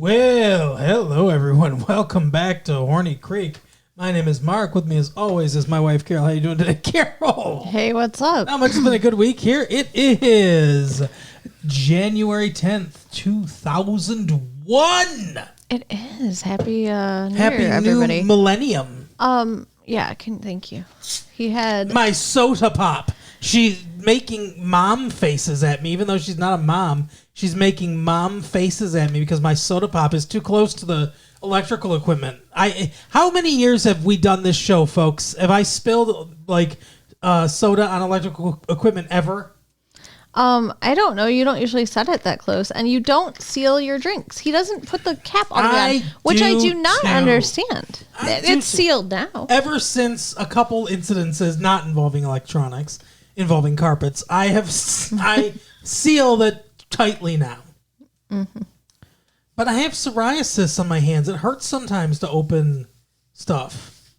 Well, hello everyone. Welcome back to Horny Creek. My name is Mark. With me as always is my wife Carol. How you doing today, Carol? Hey, what's up? How much has been a good week here? It is January 10th, 2001. It is. Happy New Happy Year, new everybody. millennium. Yeah, thank you. He had My soda pop. She's making mom faces at me, even though she's not a mom. She's making mom faces at me because my soda pop is too close to the electrical equipment. How many years have we done this show, folks? Have I spilled soda on electrical equipment ever? I don't know. You don't usually set it that close, and you don't seal your drinks. He doesn't put the cap on the end, which I do not understand. It's sealed now. Ever since a couple incidences not involving electronics, involving carpets, I seal it tightly now. Mm-hmm. But I have psoriasis on my hands. It hurts sometimes to open stuff.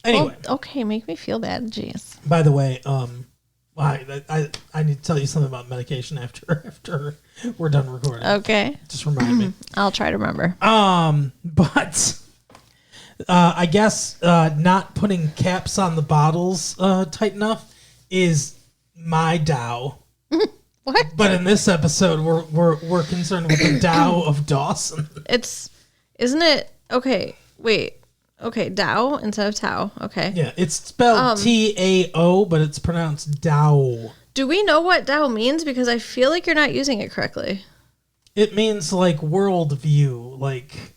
Anyway. Well, okay, make me feel bad. Jeez. By the way, I need to tell you something about medication after we're done recording. Okay. Just remind me. I'll try to remember. But I guess not putting caps on the bottles tight enough is my Dow. What? But in this episode, we're concerned with the Dow of Dawson. Isn't it? Okay, wait. Okay, Dow instead of Tao. Okay. Yeah, it's spelled T-A-O, but it's pronounced Dow. Do we know what Dow means? Because I feel like you're not using it correctly. It means like worldview, like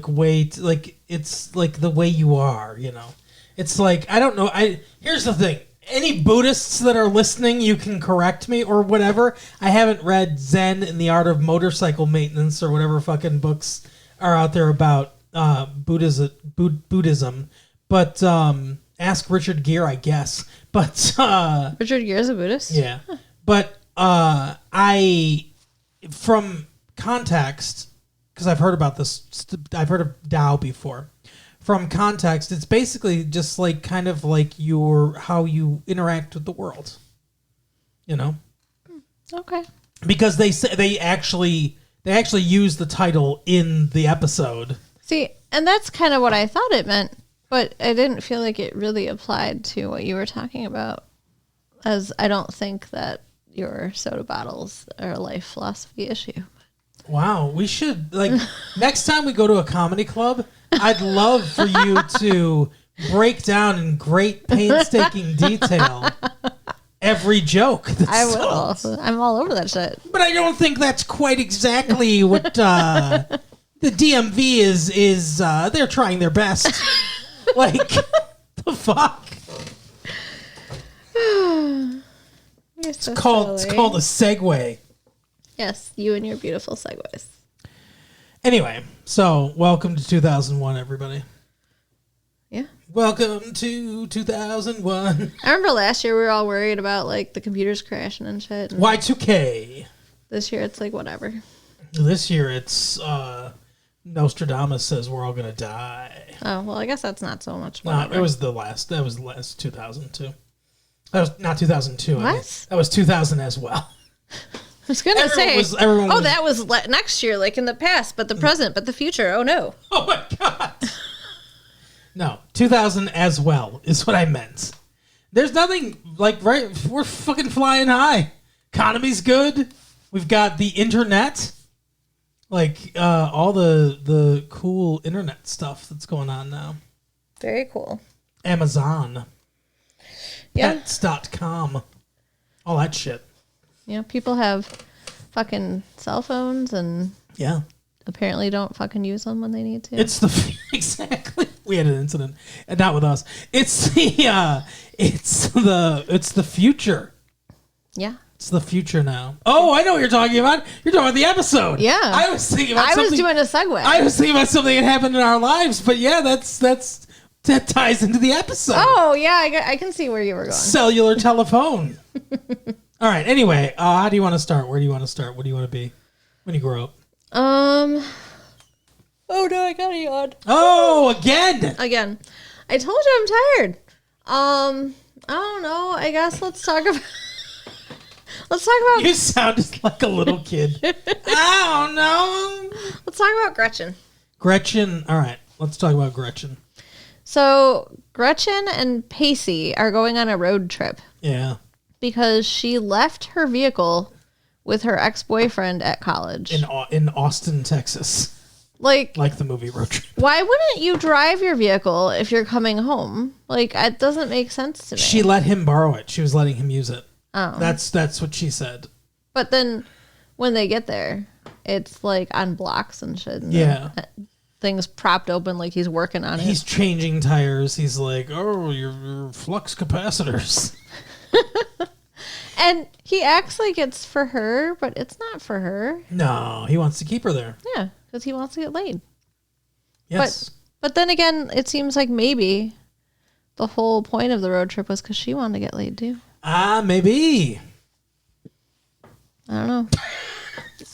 way, like it's like the way you are, you know. It's like I don't know. Here's the thing. Any Buddhists that are listening, you can correct me or whatever. I haven't read Zen and the Art of Motorcycle Maintenance or whatever fucking books are out there about Buddhism. But ask Richard Gere, I guess. But Richard Gere's a Buddhist? Yeah. But from context, because I've heard about this, I've heard of Tao before. From context, it's basically just like kind of like how you interact with the world, you know. Okay. Because they actually use the title in the episode. See, and that's kind of what I thought it meant, but I didn't feel like it really applied to what you were talking about, as I don't think that your soda bottles are a life philosophy issue. Wow, we should, next time we go to a comedy club, I'd love for you to break down in great painstaking detail every joke. I will. I'm all over that shit. But I don't think that's quite exactly what the DMV is. They're trying their best. The fuck? It's called a segue. Yes, you and your beautiful segues. Anyway, so welcome to 2001, everybody. Yeah. Welcome to 2001. I remember last year we were all worried about the computers crashing and shit. And Y2K. This year it's whatever. This year it's Nostradamus says we're all gonna die. Oh well, I guess that's not so much. No, that was the last 2002. That was not 2002. What? That was 2000 as well. I was gonna say, that was next year, in the past, but the present, but the future. Oh no! Oh my god! No, 2000 as well is what I meant. There's nothing right. We're fucking flying high. Economy's good. We've got the internet, all the cool internet stuff that's going on now. Very cool. Amazon. Yeah. Pets.com. All that shit. Yeah, people have fucking cell phones and apparently don't fucking use them when they need to. It's exactly. We had an incident, and not with us. It's the future. Yeah. It's the future now. Oh, I know what you're talking about. You're talking about the episode. Yeah. I was thinking about something. I was doing a segue. I was thinking about something that happened in our lives, but yeah, that ties into the episode. Oh, yeah, I can see where you were going. Cellular telephone. All right. Anyway, how do you want to start? Where do you want to start? What do you want to be when you grow up? Oh no, I got a yawn. Oh, again. I told you I'm tired. I don't know. I guess let's talk about. Let's talk about. You sounded like a little kid. I don't know. Let's talk about Gretchen. Gretchen. All right. Let's talk about Gretchen. So Gretchen and Pacey are going on a road trip. Yeah. Because she left her vehicle with her ex-boyfriend at college. In Austin, Texas. Like the movie Road Trip. Why wouldn't you drive your vehicle if you're coming home? Like, it doesn't make sense to me. She let him borrow it. She was letting him use it. Oh. That's what she said. But then when they get there, it's like on blocks and shit. And yeah. Things propped open like he's working on it. He's changing tires. He's like, oh, your flux capacitors. And he acts like it's for her, but it's not for her. No, he wants to keep her there. Yeah, because he wants to get laid. Yes. But then again, it seems like maybe the whole point of the road trip was because she wanted to get laid too. Maybe. I don't know.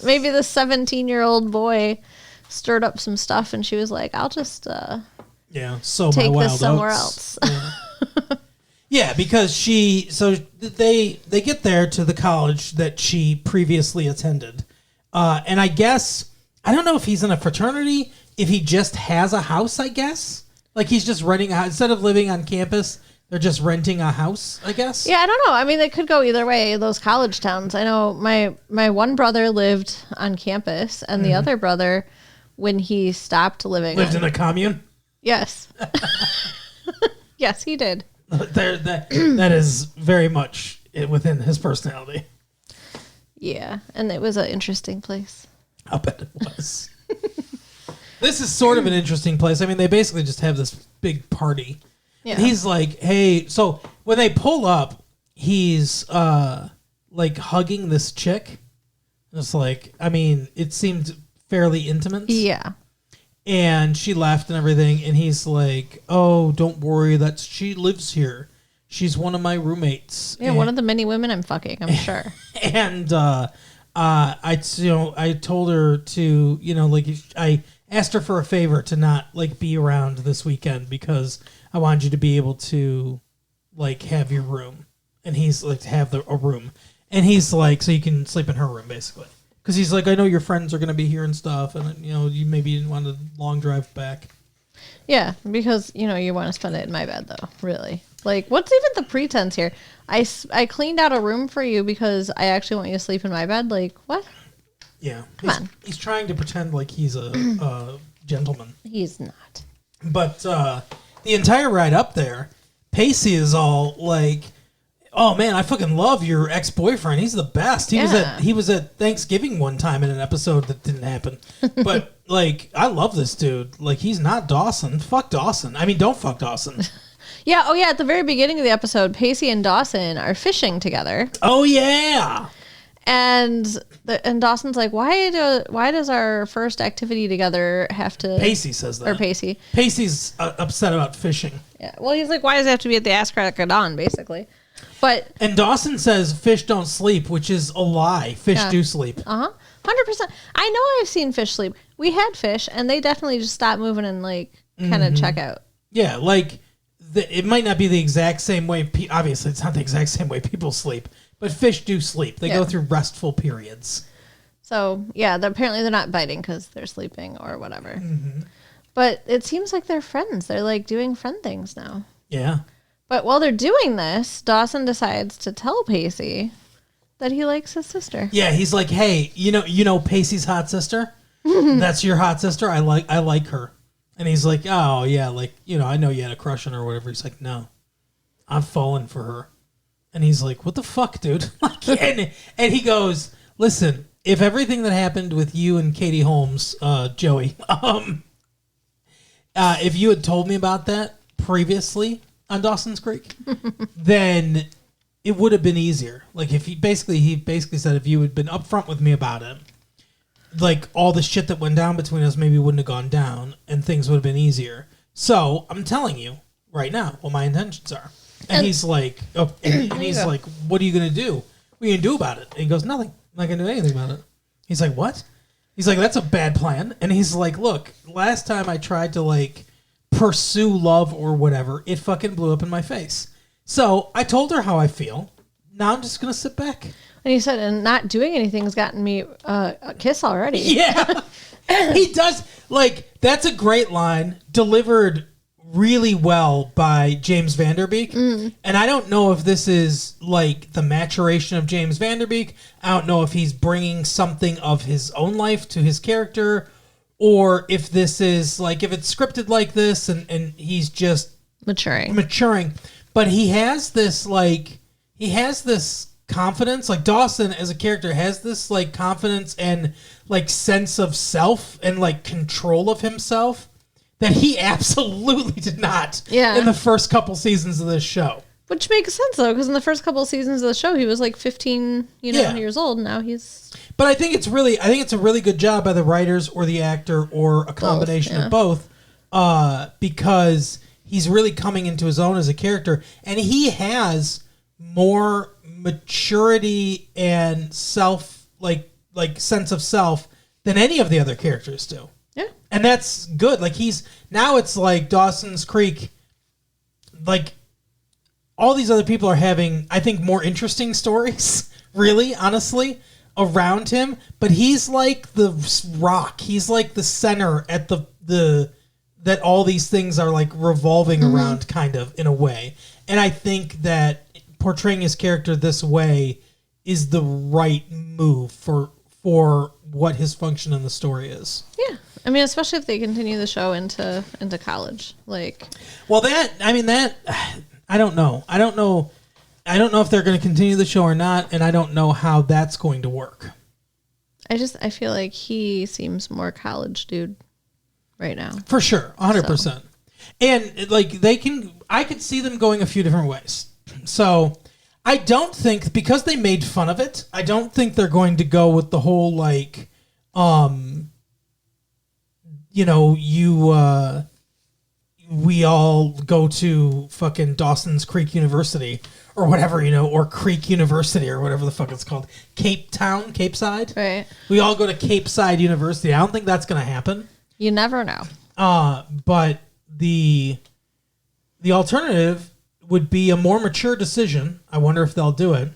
Maybe the 17-year-old boy stirred up some stuff and she was like, I'll just sow take my wild this somewhere oats. else. Yeah. Yeah, because they get there to the college that she previously attended. And I guess, I don't know if he's in a fraternity, if he just has a house, I guess. Like he's just renting a house. Instead of living on campus, they're just renting a house, I guess. Yeah, I don't know. I mean, they could go either way, those college towns. I know my one brother lived on campus, and the other brother, when he stopped living... Lived in a commune? Yes. Yes, he did. That is very much within his personality. Yeah, and it was an interesting place. I bet it was. This is sort of an interesting place. I mean, they basically just have this big party. Yeah. And he's like, hey, so when they pull up, he's like hugging this chick. It's like, I mean, it seemed fairly intimate. Yeah. And she left and everything, and he's like, "Oh, don't worry, she lives here. She's one of my roommates." Yeah, one of the many women I'm fucking, I'm sure. And I told her to, I asked her for a favor to not be around this weekend because I wanted you to be able to have your room, and he's like to have a room, and he's like so you can sleep in her room basically. Because he's like, I know your friends are going to be here and stuff, and you maybe didn't want a long drive back. Yeah, because you want to spend it in my bed though. Really, what's even the pretense here? I cleaned out a room for you because I actually want you to sleep in my bed. Like what? Yeah, come on. He's trying to pretend like he's a gentleman. He's not. But the entire ride up there, Pacey is all like, oh man, I fucking love your ex-boyfriend. He's the best. He was at Thanksgiving one time in an episode that didn't happen. But I love this dude. He's not Dawson. Fuck Dawson. I mean, don't fuck Dawson. Yeah. Oh yeah. At the very beginning of the episode, Pacey and Dawson are fishing together. Oh yeah. And Dawson's like, why does our first activity together have to? Pacey says that. Or Pacey. Pacey's upset about fishing. Yeah. Well, he's like, why does it have to be at the ass crack of dawn, basically? And Dawson says fish don't sleep, which is a lie. Fish do sleep. 100%. I know I've seen fish sleep. We had fish, and they definitely just stop moving and kind of check out. Yeah, it might not be the exact same way. Obviously, it's not the exact same way people sleep, but fish do sleep. They go through restful periods. So yeah, apparently they're not biting because they're sleeping or whatever. Mm-hmm. But it seems like they're friends. They're doing friend things now. Yeah. But while they're doing this, Dawson decides to tell Pacey that he likes his sister. Yeah, he's like, hey, you know Pacey's hot sister? That's your hot sister? I like her. And he's like, oh, yeah, I know you had a crush on her or whatever. He's like, no, I'm falling for her. And he's like, what the fuck, dude? and he goes, listen, if everything that happened with you and Katie Holmes, Joey, if you had told me about that previously on Dawson's Creek, then it would have been easier. If he basically said if you had been upfront with me about it, all the shit that went down between us maybe wouldn't have gone down and things would have been easier. So I'm telling you right now what my intentions are. And he's like, what are you going to do? What are you going to do about it? And he goes, nothing. I'm not going to do anything about it. He's like, what? He's like, that's a bad plan. And he's like, look, last time I tried to pursue love or whatever, it fucking blew up in my face. So I told her how I feel. Now I'm just going to sit back. And he said, and not doing anything has gotten me a kiss already. Yeah. He does. Like, that's a great line delivered really well by James Van Der Beek. And I don't know if this is like the maturation of James Van Der Beek. I don't know if he's bringing something of his own life to his character, or if this is like, if it's scripted like this and he's just maturing. But he has this confidence. Like, Dawson as a character has this like confidence and like sense of self and like control of himself that he absolutely did not in the first couple seasons of this show. Which makes sense, though, because in the first couple of seasons of the show, he was like 15 years old. Now he's... But I think it's a really good job by the writers or the actor or a combination of both, because he's really coming into his own as a character, and he has more maturity and self, like sense of self than any of the other characters do. Yeah. And that's good. Like, now it's like Dawson's Creek, like, all these other people are having, I think, more interesting stories, really, honestly, around him. But he's like the rock. He's like the center at the that all these things are like revolving around, kind of, in a way. And I think that portraying his character this way is the right move for what his function in the story is. Yeah. I mean, especially if they continue the show into college. Like, well, I don't know. I don't know if they're going to continue the show or not, and I don't know how that's going to work. I feel like he seems more college dude right now. For sure, 100%. So. And like I could see them going a few different ways. So I don't think, because they made fun of it, I don't think they're going to go with the whole like, we all go to fucking Dawson's Creek University or whatever, or Creek University or whatever the fuck it's called. Cape Side. Right. We all go to Cape Side University. I don't think that's going to happen. You never know. But the alternative would be a more mature decision. I wonder if they'll do it,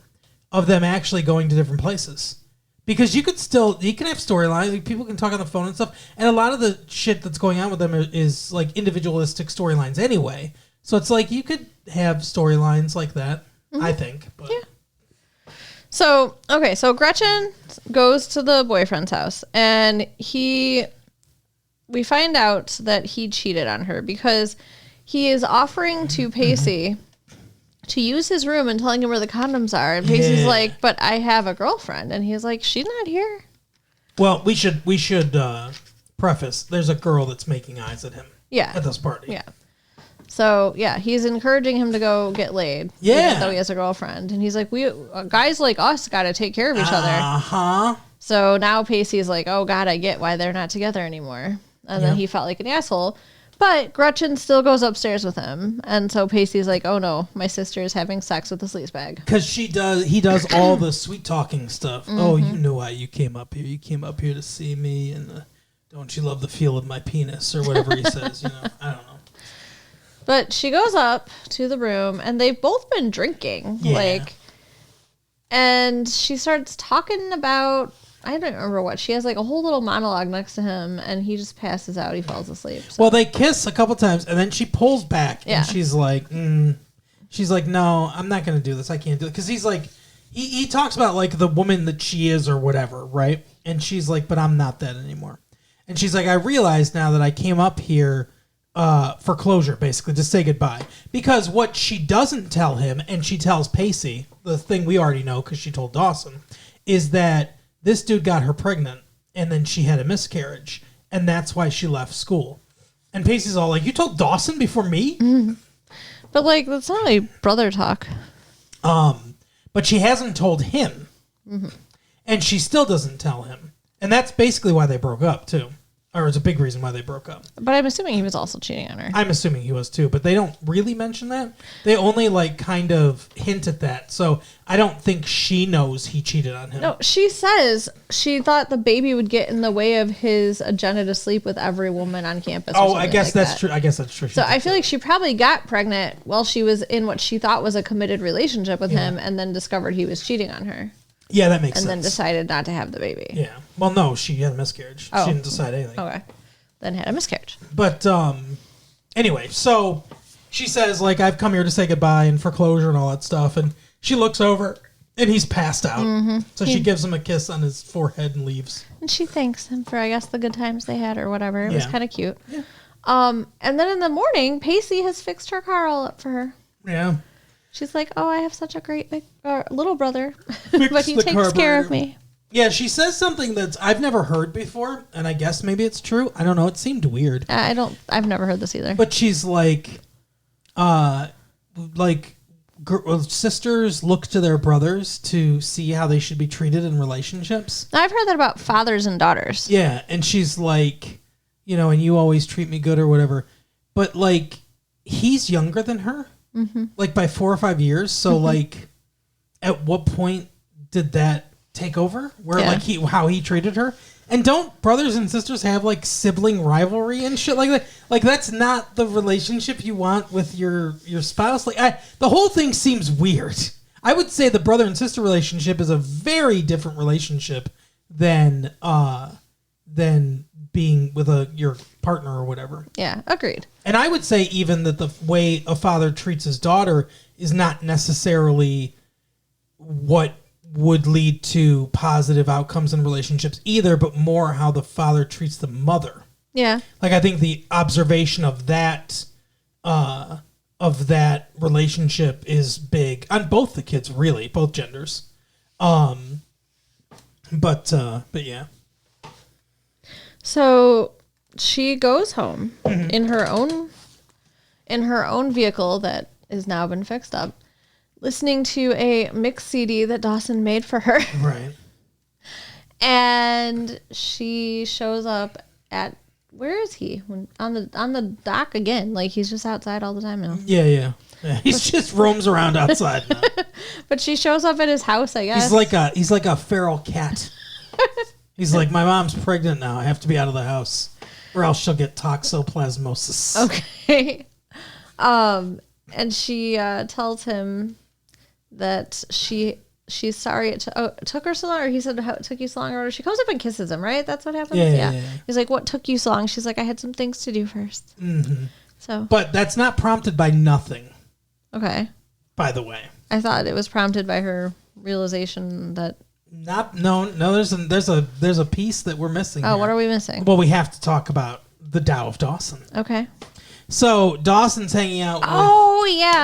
of them actually going to different places. Because you can have storylines, people can talk on the phone and stuff, and a lot of the shit that's going on with them is like individualistic storylines anyway. So it's like you could have storylines like that, I think. But. Yeah. So Gretchen goes to the boyfriend's house, and we find out that he cheated on her because he is offering to Pacey to use his room and telling him where the condoms are. And Pacey's like, but I have a girlfriend. And he's like, she's not here. Well, we should preface, there's a girl that's making eyes at him at this party. Yeah. So, yeah, he's encouraging him to go get laid. Yeah. Even though he has a girlfriend. And he's like, guys like us got to take care of each other. Uh-huh. So now Pacey's like, oh, God, I get why they're not together anymore. And then he felt like an asshole. But Gretchen still goes upstairs with him. And so Pacey's like, oh, no, my sister is having sex with the sleazebag. Because he does all the sweet talking stuff. Mm-hmm. Oh, you know why you came up here. You came up here to see me. And don't you love the feel of my penis? Or whatever he says, I don't know. But she goes up to the room, and they've both been drinking. Yeah. And she starts talking about... I don't remember what. She has like a whole little monologue next to him, and he just passes out. He falls asleep. So. Well, they kiss a couple times, and then she pulls back, and she's like, no, I'm not going to do this. I can't do it. Because he's like, he talks about like the woman that she is or whatever, right? And she's like, but I'm not that anymore. And she's like, I realize now that I came up here for closure, basically, to say goodbye. Because what she doesn't tell him, and she tells Pacey, the thing we already know because she told Dawson, is that this dude got her pregnant, and then she had a miscarriage, and that's why she left school. And Pacey's all like, you told Dawson before me? Mm-hmm. But, like, that's not like brother talk. But she hasn't told him. Mm-hmm. And she still doesn't tell him. And that's basically why they broke up, too. Or it's a big reason why they broke up. But I'm assuming he was also cheating on her. I'm assuming he was too, but they don't really mention that. They only like kind of hint at that. So I don't think she knows he cheated on him. No, she says she thought the baby would get in the way of his agenda to sleep with every woman on campus. Oh, I guess that's true. I guess that's true. So I feel like she probably got pregnant while she was in what she thought was a committed relationship with him, and then discovered he was cheating on her. Yeah, that makes sense. And then sense. decided not to have the baby. Yeah. Well, no, she had a miscarriage. Oh. She didn't decide anything. Okay. Then had a miscarriage. But anyway, so she says, like, I've come here to say goodbye and for closure and all that stuff. And she looks over, and he's passed out. Mm-hmm. So she gives him a kiss on his forehead and leaves. And she thanks him for, I guess, the good times they had or whatever. It was kind of cute. Yeah. And then in the morning, Pacey has fixed her car all up for her. Yeah. She's like, oh, I have such a great little brother, but he takes care of me. Yeah, she says something that's I've never heard before, and I guess maybe it's true. I don't know. It seemed weird. I've never heard this either. But she's like sisters look to their brothers to see how they should be treated in relationships. I've heard that about fathers and daughters. Yeah, and she's like, and you always treat me good or whatever. But like, he's younger than her, like by 4 or 5 years. So like, at what point did that take over? Where like how he treated her? And don't brothers and sisters have like sibling rivalry and shit like that? Like that's not the relationship you want with your spouse. Like the whole thing seems weird. I would say the brother and sister relationship is a very different relationship than being with your partner or whatever. Yeah, agreed. And I would say even that the way a father treats his daughter is not necessarily what would lead to positive outcomes in relationships either, but more how the father treats the mother. Yeah. Like I think the observation of that relationship is big on both the kids, really, both genders. But yeah. So she goes home in her own vehicle that has now been fixed up, listening to a mix CD that Dawson made for her. Right. And she shows up at, where is he? On the dock again. Like he's just outside all the time now. Yeah. He just roams around outside now. But she shows up at his house, I guess. He's like a feral cat. He's like, my mom's pregnant now. I have to be out of the house, or else she'll get toxoplasmosis. Okay. And she tells him that she's sorry it took her so long, or he said how it took you so long, or she comes up and kisses him, right? That's what happens? Yeah. He's like, what took you so long? She's like, I had some things to do first. Mm-hmm. So, but that's not prompted by nothing. Okay. By the way, I thought it was prompted by her realization that. No. There's a piece that we're missing. Oh, what are we missing? Well, we have to talk about the Tao of Dawson. Okay. So Dawson's hanging out.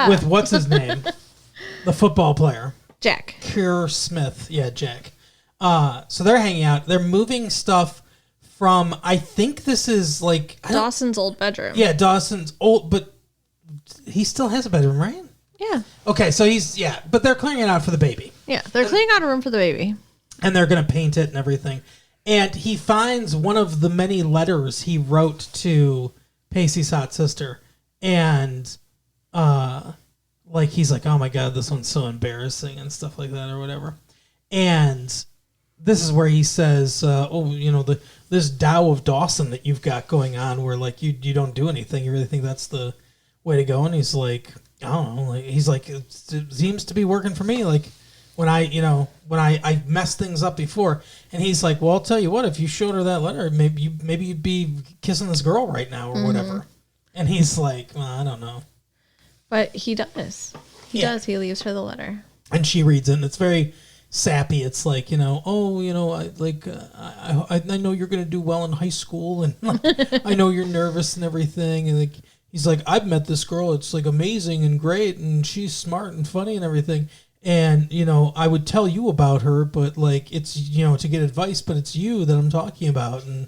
With what's his name, the football player, Jack Keir Smith. Yeah, Jack. So they're hanging out. They're moving stuff from. I think this is like Dawson's old bedroom. Yeah, Dawson's old, but he still has a bedroom, right? Yeah. Okay, so but they're clearing it out for the baby. Yeah, they're cleaning out a room for the baby. And they're going to paint it and everything. And he finds one of the many letters he wrote to Pacey's hot sister. And, he's like, oh my God, this one's so embarrassing and stuff like that or whatever. And this is where he says, this Tao of Dawson that you've got going on where, like, you don't do anything. You really think that's the way to go? And he's like, I don't know. Like, he's like, it seems to be working for me. Like when I messed things up before, and he's like, well, I'll tell you what, if you showed her that letter, maybe you'd be kissing this girl right now or whatever. And he's like, well, I don't know. But he does. He does. He leaves her the letter. And she reads it, and it's very sappy. It's like, I know you're going to do well in high school, and like, I know you're nervous and everything, and like, he's like, I've met this girl. It's like amazing and great, and she's smart and funny and everything. And, I would tell you about her, but like, it's, to get advice, but it's you that I'm talking about. And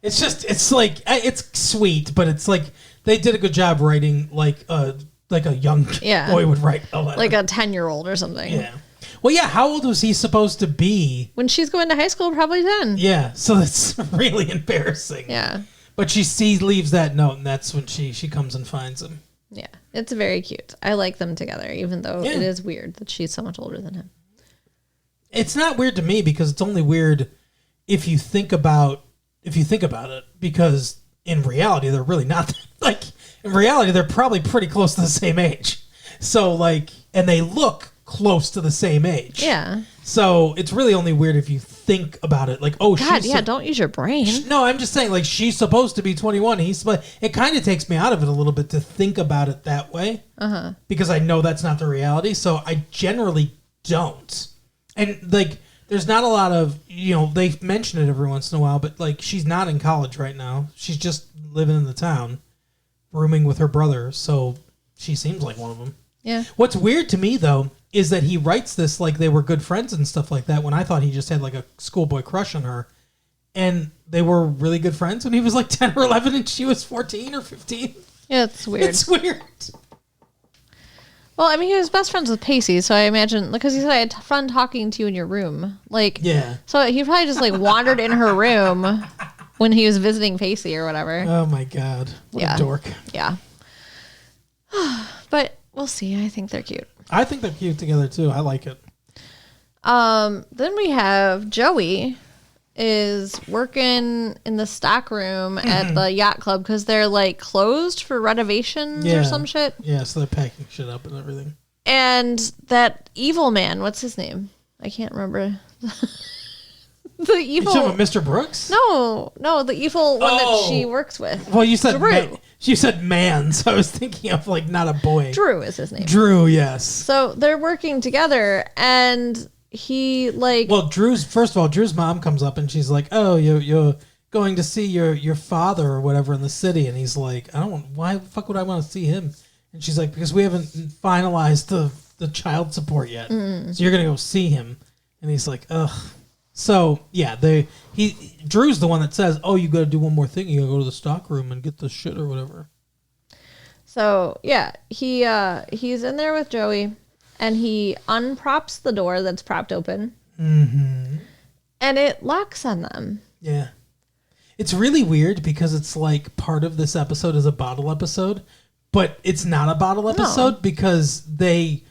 it's just, it's like, it's sweet, but it's like, they did a good job writing like a young boy would write a letter. Like a 10-year-old or something. Yeah. Well, yeah, how old was he supposed to be? When she's going to high school, probably 10. Yeah, so it's really embarrassing. Yeah. But she leaves that note, and that's when she comes and finds him. Yeah, it's very cute. I like them together, even though it is weird that she's so much older than him. It's not weird to me because it's only weird if you think about it, because in reality they're really not like in reality they're probably pretty close to the same age. So like, and they look close to the same age. Yeah. So it's really only weird if you think about it. Like, oh, God, don't use your brain. No, I'm just saying, like, she's supposed to be 21. It kind of takes me out of it a little bit to think about it that way. Because I know that's not the reality. So I generally don't. And, like, there's not a lot of, they mention it every once in a while, but, like, she's not in college right now. She's just living in the town, rooming with her brother. So she seems like one of them. Yeah. What's weird to me, though, is that he writes this like they were good friends and stuff like that, when I thought he just had like a schoolboy crush on her. And they were really good friends when he was like 10 or 11 and she was 14 or 15. Yeah, it's weird. It's weird. Well, I mean, he was best friends with Pacey, so I imagine, because he said, I had fun talking to you in your room. Like, yeah. So he probably just like wandered in her room when he was visiting Pacey or whatever. Oh my God. What a dork. Yeah. But we'll see. I think they're cute. I think they're cute together too. I like it. Then we have Joey is working in the stock room at the yacht club because they're like closed for renovations or some shit. Yeah, so they're packing shit up and everything. And that evil man, what's his name? I can't remember. The evil. You talking about Mr. Brooks? No, the evil one that she works with. Well, you said Drew. You said man, so I was thinking of like not a boy. Drew is his name. Drew, yes. So they're working together, and he like. Well, first of all, Drew's mom comes up and she's like, "Oh, you're going to see your father or whatever in the city," and he's like, "I don't want. Why the fuck would I want to see him?" And she's like, "Because we haven't finalized the child support yet, so you're gonna go see him." And he's like, "Ugh." So yeah, Drew's the one that says, "Oh, you got to do one more thing. You got to go to the stock room and get the shit or whatever." So yeah, he's in there with Joey, and he unprops the door that's propped open, and it locks on them. Yeah, it's really weird because it's like part of this episode is a bottle episode, but it's not a bottle episode because they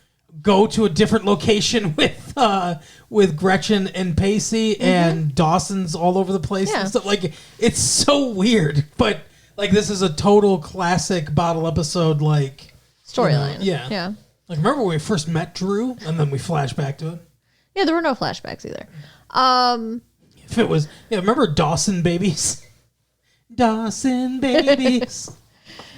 go to a different location with Gretchen and Pacey and Dawson's all over the place and stuff. Like, it's so weird, but like this is a total classic bottle episode like storyline. Yeah. Like, remember when we first met Drew and then we flash back to it? Yeah, there were no flashbacks either. If it was, remember Dawson Babies? Dawson Babies.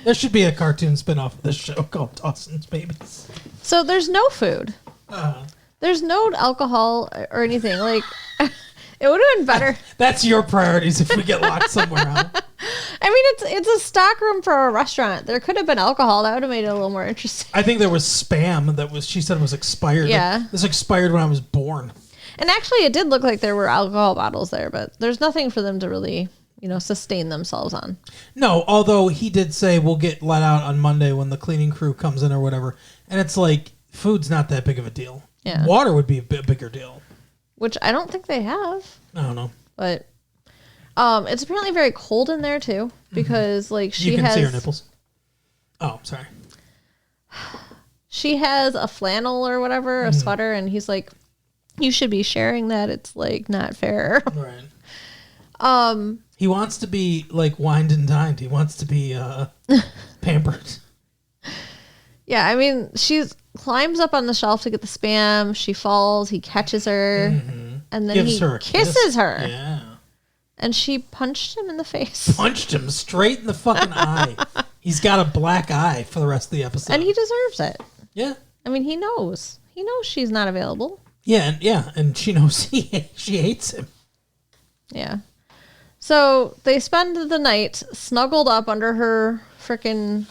There should be a cartoon spinoff of this show called Dawson's Babies. So there's no food. There's no alcohol or anything. Like, it would have been better. That's your priorities if we get locked somewhere, huh? I mean, it's a stock room for a restaurant. There could have been alcohol. That would have made it a little more interesting. I think there was Spam she said was expired. Yeah. This expired when I was born. And actually, it did look like there were alcohol bottles there, but there's nothing for them to really, sustain themselves on. No, although he did say we'll get let out on Monday when the cleaning crew comes in or whatever. And it's like, food's not that big of a deal. Yeah. Water would be a bit bigger deal. Which I don't think they have. I don't know. But it's apparently very cold in there, too. Because, like, you can see her nipples. Oh, sorry. She has a flannel or whatever, a sweater, and he's like, you should be sharing that. It's, like, not fair. Right. He wants to be, like, wined and dined. He wants to be pampered. Yeah, I mean, she climbs up on the shelf to get the Spam. She falls. He catches her. And then Gives he her a kisses her. Yeah. And she punched him in the face. Punched him straight in the fucking eye. He's got a black eye for the rest of the episode. And he deserves it. Yeah. I mean, he knows. He knows she's not available. Yeah, and she knows she hates him. Yeah. So they spend the night snuggled up under her frickin'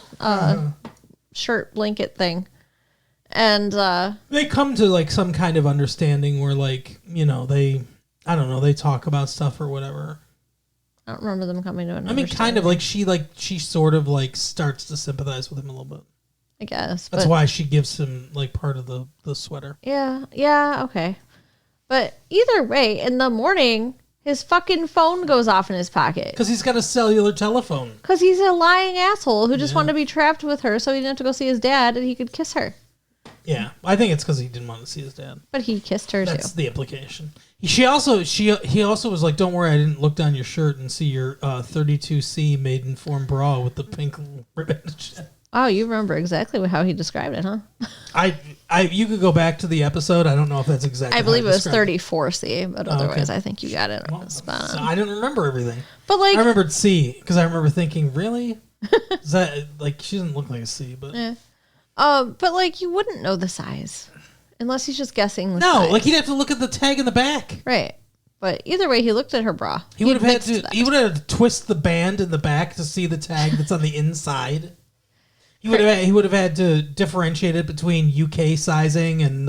shirt blanket thing. And they come to like some kind of understanding where like, they talk about stuff or whatever. I don't remember them coming to an understanding. I mean, kind of she sort of like starts to sympathize with him a little bit. I guess. That's why she gives him like part of the sweater. Yeah, okay. But either way, in the morning, his fucking phone goes off in his pocket. Because he's got a cellular telephone. Because he's a lying asshole who just wanted to be trapped with her so he didn't have to go see his dad and he could kiss her. Yeah, I think it's because he didn't want to see his dad. But he kissed her That's the implication. He also was like, "Don't worry, I didn't look down your shirt and see your 32C maiden form bra with the pink ribbon and shit." Oh, you remember exactly how he described it, huh? You could go back to the episode. I don't know if that's exactly. I believe it was 34C, but otherwise, I think you got it spot on. So I didn't remember everything. But like, I remembered C because I remember thinking, really, is that like she doesn't look like a C, but yeah. But like you wouldn't know the size unless he's just guessing. The size. like he'd have to look at the tag in the back, right? But either way, he looked at her bra. He would have had to. He would have had to twist the band in the back to see the tag that's on the inside. He would have had to differentiate it between UK sizing and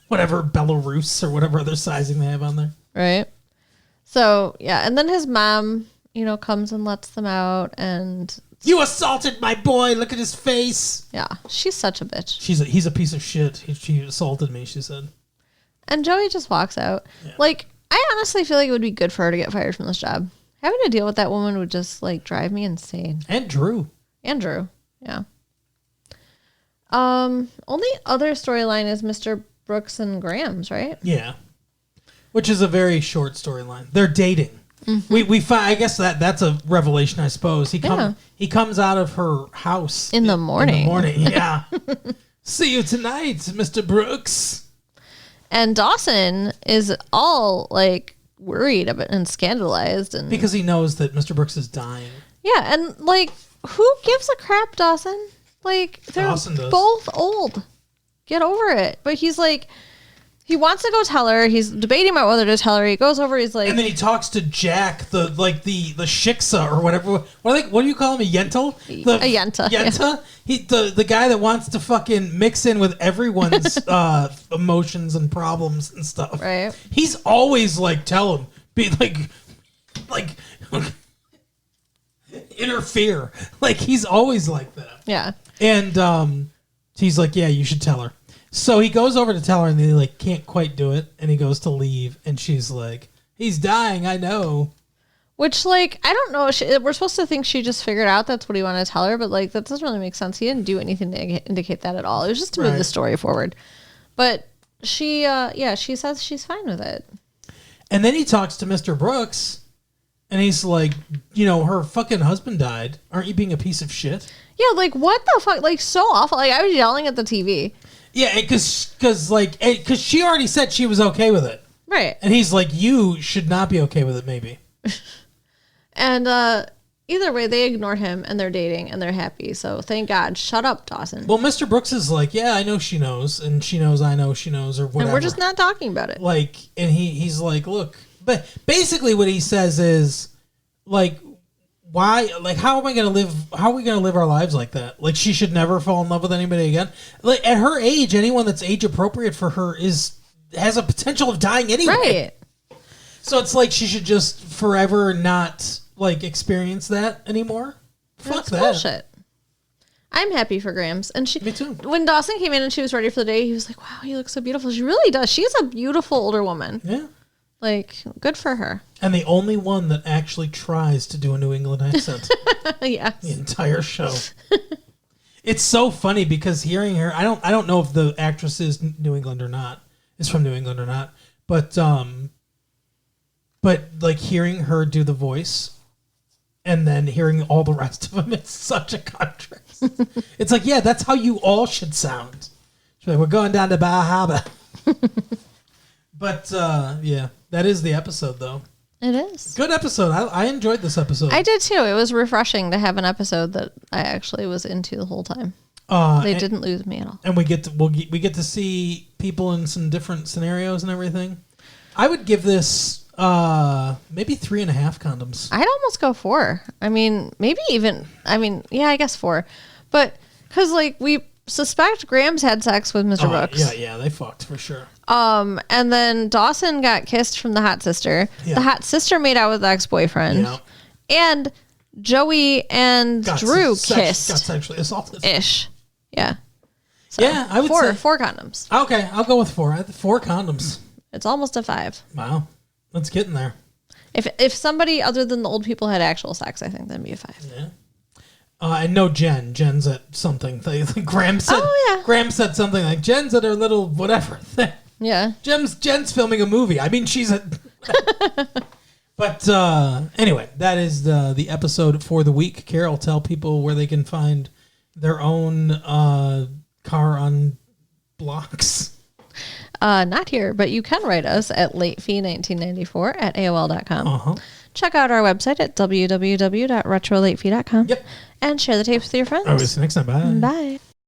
whatever Belarus or whatever other sizing they have on there. Right. So yeah, and then his mom, comes and lets them out, and you assaulted my boy. Look at his face. Yeah, she's such a bitch. He's a piece of shit. She assaulted me. She said. And Joey just walks out. Yeah. Like, I honestly feel like it would be good for her to get fired from this job. Having to deal with that woman would just like drive me insane. And Drew, yeah. Only other storyline is Mr. Brooks and Graham's, right? Yeah, which is a very short storyline. They're dating. Mm-hmm. We find. I guess that's a revelation. I suppose he comes out of her house in the morning. Yeah. See you tonight, Mr. Brooks. And Dawson is all like worried and scandalized, and because he knows that Mr. Brooks is dying. Yeah, and like, who gives a crap, Dawson? Like, they're both old. Get over it. But he's like, he wants to go tell her. He's debating about whether to tell her. He goes over. He's like, and then he talks to Jack, the shiksa or whatever. What do you call him? A yental? A yenta. Yenta. Yeah. The guy that wants to fucking mix in with everyone's emotions and problems and stuff. Right. He's always like, tell him, be like interfere. Like he's always like that. Yeah. And he's like, yeah, you should tell her. So he goes over to tell her, and they like can't quite do it, and he goes to leave, and she's like, "He's dying, I know." Which, like, I don't know. We're supposed to think she just figured out that's what he wanted to tell her, but like that doesn't really make sense. He didn't do anything to indicate that at all. It was just to move the story forward. But she says she's fine with it. And then he talks to Mr. Brooks, and he's like, her fucking husband died. Aren't you being a piece of shit? Yeah, like what the fuck? Like so awful. Like I was yelling at the TV. Yeah, because she already said she was okay with it. Right. And he's like, you should not be okay with it, maybe. And either way, they ignore him, and they're dating, and they're happy. So thank God. Shut up, Dawson. Well, Mr. Brooks is like, yeah, I know she knows, and she knows I know she knows, or whatever. And we're just not talking about it. Like, and he's like, look. But basically what he says is, like, why, like, how are we going to live our lives like that? Like, she should never fall in love with anybody again. Like, at her age, anyone that's age appropriate for her has a potential of dying anyway. Right. So it's like she should just forever not, like, experience that anymore. Fuck that. Bullshit. I'm happy for Grams. And Me too. When Dawson came in and she was ready for the day, he was like, wow, you look so beautiful. She really does. She's a beautiful older woman. Yeah. Like, good for her. And the only one that actually tries to do a New England accent. Yes. The entire show. It's so funny because hearing her, I don't know if the actress is New England or not, is from New England or not, but like hearing her do the voice and then hearing all the rest of them, it's such a contrast. It's like, yeah, that's how you all should sound. She's like, we're going down to Bar Harbor. But yeah, that is the episode, though. It is. Good episode. I enjoyed this episode. I did, too. It was refreshing to have an episode that I actually was into the whole time. They didn't lose me at all. And we get to see people in some different scenarios and everything. I would give this maybe 3.5 condoms. I'd almost go 4. I mean, maybe even, I guess 4. But, because, like, we suspect Grams had sex with Mr. Brooks. Yeah, they fucked for sure. And then Dawson got kissed from the hot sister. Yeah. The hot sister made out with the ex-boyfriend. Yeah. And Joey and Drew kissed. Got sexually assaulted. Ish. Yeah. So yeah, I would say 4 condoms. Okay, I'll go with 4. 4 condoms. It's almost a 5. Wow. Let's get in there. If somebody other than the old people had actual sex, I think that'd be a 5. Yeah. I know Jen's at something. Graham said. Oh yeah. Graham said something like Jen's at her little whatever thing. Yeah. Jen's filming a movie. I mean, she's at. But anyway, that is the episode for the week. Carol, tell people where they can find their own car on blocks. Not here, but you can write us at latefee1994 at AOL.com. Uh-huh. Check out our website at www.retrolatefee.com. Yep. And share the tapes with your friends. All right, see you next time. Bye. Bye.